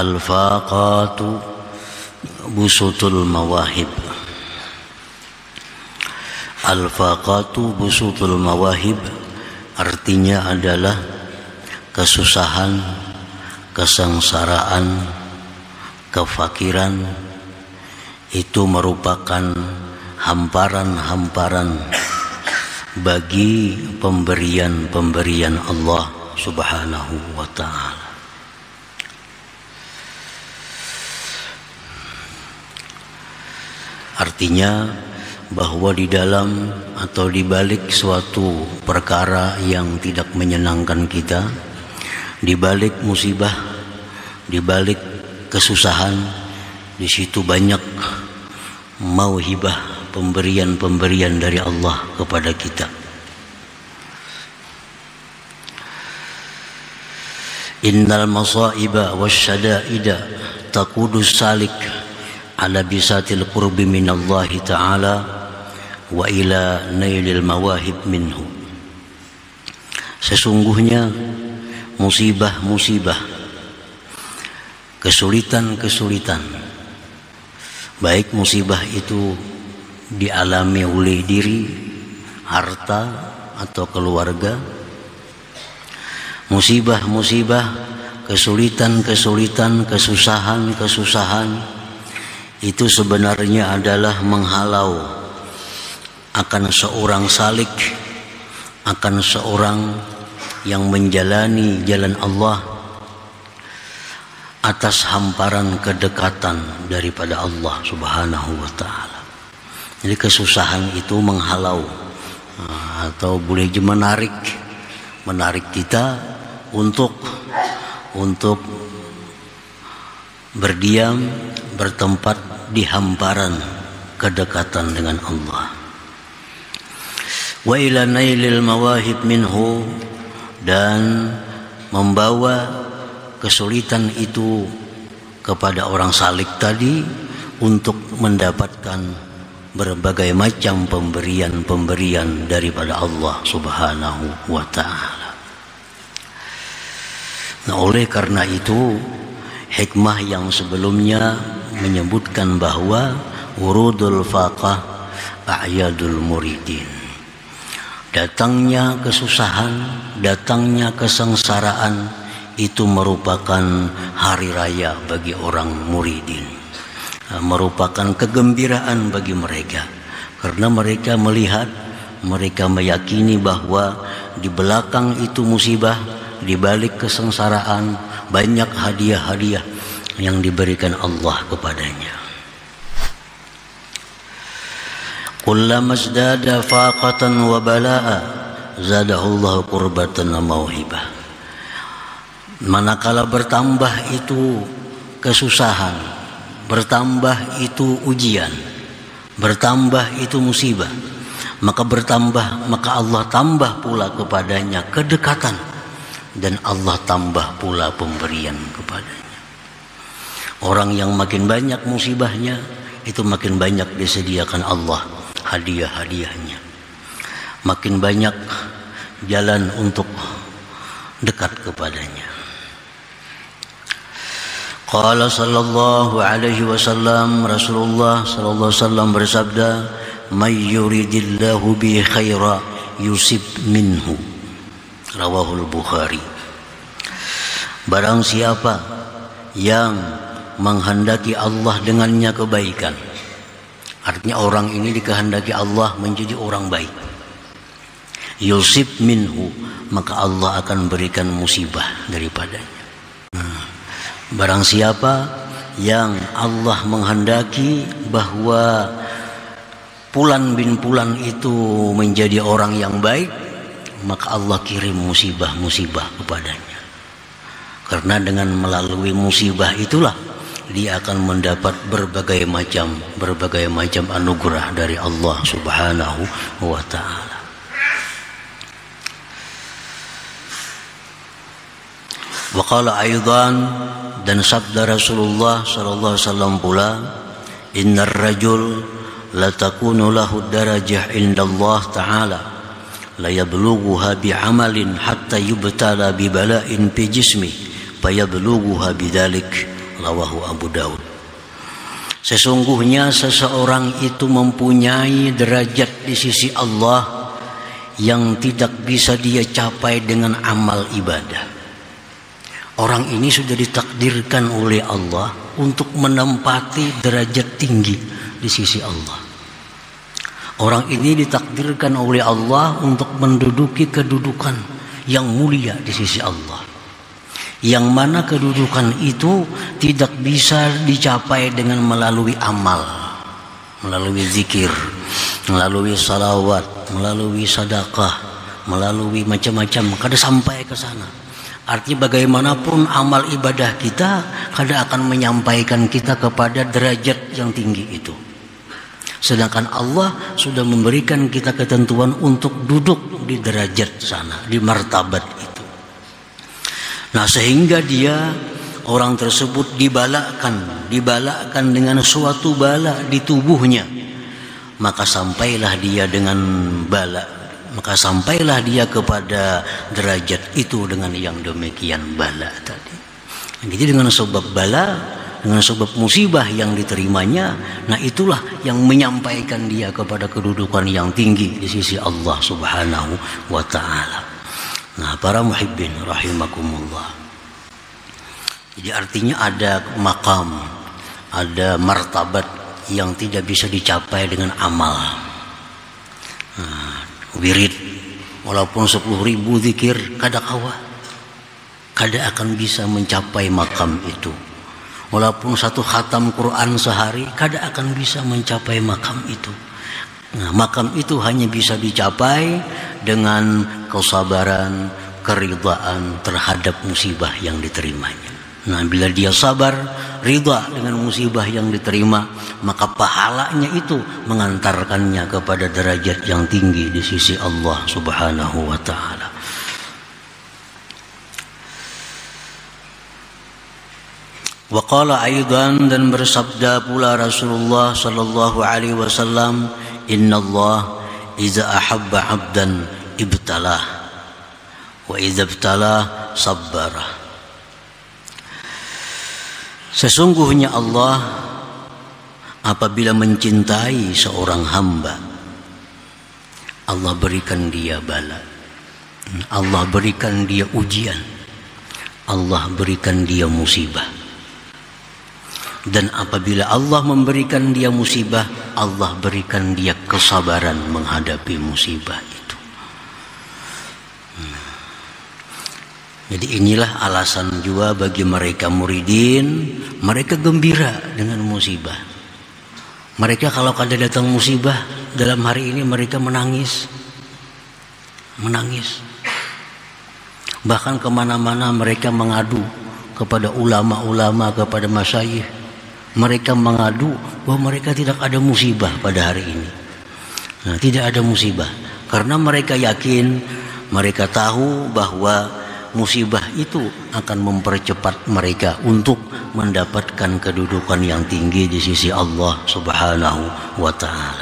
Al-faqatu busutul mawahib. Al-faqatu busutul mawahib artinya adalah kesusahan, kesengsaraan, kefakiran. Itu merupakan hamparan-hamparan bagi pemberian-pemberian Allah Subhanahu wa ta'ala. Artinya bahwa di dalam atau di balik suatu perkara yang tidak menyenangkan kita, di balik musibah, di balik kesusahan, di situ banyak mauhibah, pemberian-pemberian dari Allah kepada kita. Innal masaiba wasyada'ida taqudus salik ala bisatil qurbi minallahi ta'ala wa ila nailil mawahib minhu. Sesungguhnya musibah-musibah, kesulitan-kesulitan, baik musibah itu dialami oleh diri, harta atau keluarga, musibah-musibah, kesulitan-kesulitan, kesusahan-kesusahan itu sebenarnya adalah menghalau akan seorang salik, akan seorang yang menjalani jalan Allah atas hamparan kedekatan daripada Allah Subhanahu wa ta'ala. Jadi kesusahan itu menghalau atau boleh menarik kita untuk berdiam, bertempat di hamparan kedekatan dengan Allah. Wa ila nailil mawahib minhu, dan membawa kesulitan itu kepada orang salik tadi untuk mendapatkan berbagai macam pemberian-pemberian daripada Allah Subhanahu wa ta'ala. Nah, oleh karena itu hikmah yang sebelumnya menyebutkan bahwa urudul faqah a'yadul muridin. Datangnya kesusahan, datangnya kesengsaraan itu merupakan hari raya bagi orang muridin, merupakan kegembiraan bagi mereka, karena mereka melihat, mereka meyakini bahwa di belakang itu musibah, di balik kesengsaraan banyak hadiah-hadiah yang diberikan Allah kepadanya. Kullama zdada faqatan wa bala'a zadahullahu qurbatan wa mauhibah. Manakala bertambah itu kesusahan, bertambah itu ujian, bertambah itu musibah, maka Allah tambah pula kepadanya kedekatan, dan Allah tambah pula pemberian kepadanya. Orang yang makin banyak musibahnya, itu makin banyak disediakan Allah hadiah-hadiahnya, makin banyak jalan untuk dekat kepadanya. Qala sallallahu alaihi wasallam, Rasulullah sallallahu alaihi wasallam bersabda, may yuridillahu bi khaira yusib minhu, rawahul Bukhari. Barang siapa yang menghendaki Allah dengannya kebaikan, artinya orang ini dikehendaki Allah menjadi orang baik, yusib minhu, maka Allah akan berikan musibah daripadanya. Barang siapa yang Allah menghendaki bahwa Fulan bin Fulan itu menjadi orang yang baik, maka Allah kirim musibah-musibah kepadanya. Karena dengan melalui musibah itulah dia akan mendapat berbagai macam anugerah dari Allah Subhanahu wa ta'ala. Wa qala aidan, dan sabda Rasulullah sallallahu alaihi wasallam pula, innar rajul la takunu lahu darajah indallah ta'ala la yablughuha bi'amalin hatta yubtala bi bala'in fi jismi fayablughuha bidzalik, rawahu Abu Daud. Sesungguhnya seseorang itu mempunyai derajat di sisi Allah yang tidak bisa dia capai dengan amal ibadah. Orang ini sudah ditakdirkan oleh Allah untuk menempati derajat tinggi di sisi Allah. Orang ini ditakdirkan oleh Allah untuk menduduki kedudukan yang mulia di sisi Allah, yang mana kedudukan itu tidak bisa dicapai dengan melalui amal, melalui zikir, melalui salawat, melalui sedekah, melalui macam-macam, kada sampai ke sana. Artinya bagaimanapun amal ibadah kita kada akan menyampaikan kita kepada derajat yang tinggi itu. Sedangkan Allah sudah memberikan kita ketentuan untuk duduk di derajat sana, di martabat itu. Nah, sehingga dia, orang tersebut dibalakan dengan suatu bala di tubuhnya. Maka sampailah dia dengan bala, maka sampailah dia kepada derajat itu dengan yang demikian bala tadi. Jadi dengan sebab bala, dengan sebab musibah yang diterimanya, nah itulah yang menyampaikan dia kepada kedudukan yang tinggi di sisi Allah Subhanahu wa ta'ala. Nah, para muhibbin rahimakumullah. Jadi artinya ada maqam, ada martabat yang tidak bisa dicapai dengan amal. Nah, wirid walaupun 10.000 zikir kada akan bisa mencapai maqam itu. Walaupun satu khatam Quran sehari kada akan bisa mencapai makam itu. Nah, makam itu hanya bisa dicapai dengan kesabaran, keridhaan terhadap musibah yang diterimanya. Nah, bila dia sabar, ridha dengan musibah yang diterima, maka pahalanya itu mengantarkannya kepada derajat yang tinggi di sisi Allah Subhanahu wa ta'ala. Wa qala aidan, dan bersabda pula Rasulullah sallallahu alaihi wasallam, innallaha idza ahabba 'abdan ibtalah wa idza ibtalah sabbara. Sesungguhnya Allah apabila mencintai seorang hamba, Allah berikan dia bala, Allah berikan dia ujian, Allah berikan dia musibah. Dan apabila Allah memberikan dia musibah, Allah berikan dia kesabaran menghadapi musibah itu. Jadi inilah alasan juga bagi mereka muridin, mereka gembira dengan musibah. Mereka kalau kada datang musibah dalam hari ini, mereka menangis. Bahkan kemana-mana mereka mengadu kepada ulama-ulama, kepada masyayikh. Mereka mengadu bahwa mereka tidak ada musibah pada hari ini. Nah, tidak ada musibah karena mereka yakin, mereka tahu bahwa musibah itu akan mempercepat mereka untuk mendapatkan kedudukan yang tinggi di sisi Allah Subhanahu wa ta'ala.